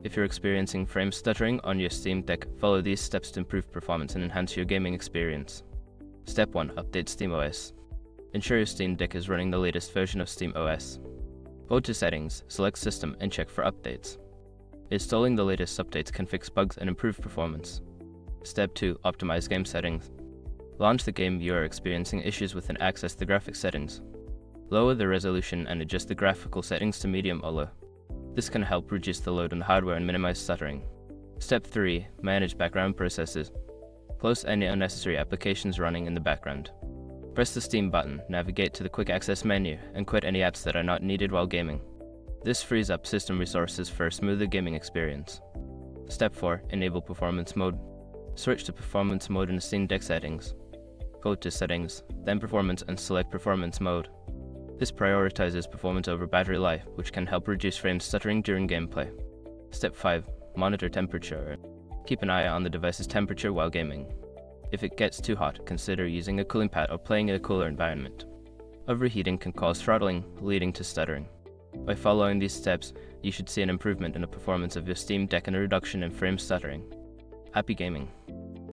If you're experiencing frame stuttering on your Steam Deck, follow these steps to improve performance and enhance your gaming experience. Step 1. Update SteamOS. Ensure your Steam Deck is running the latest version of SteamOS. Go to Settings, select System, and check for updates. Installing the latest updates can fix bugs and improve performance. Step 2. Optimize game settings. Launch the game you are experiencing issues with and access the graphics settings. Lower the resolution and adjust the graphical settings to medium or low. This can help reduce the load on the hardware and minimize stuttering. Step 3. Manage background processes. Close any unnecessary applications running in the background. Press the Steam button, navigate to the Quick Access menu, and quit any apps that are not needed while gaming. This frees up system resources for a smoother gaming experience. Step 4. Enable Performance Mode. Switch to Performance Mode in the Steam Deck settings. Go to Settings, then Performance, and select Performance Mode. This prioritizes performance over battery life, which can help reduce frame stuttering during gameplay. Step 5. Monitor temperature. Keep an eye on the device's temperature while gaming. If it gets too hot, consider using a cooling pad or playing in a cooler environment. Overheating can cause throttling, leading to stuttering. By following these steps, you should see an improvement in the performance of your Steam Deck and a reduction in frame stuttering. Happy gaming!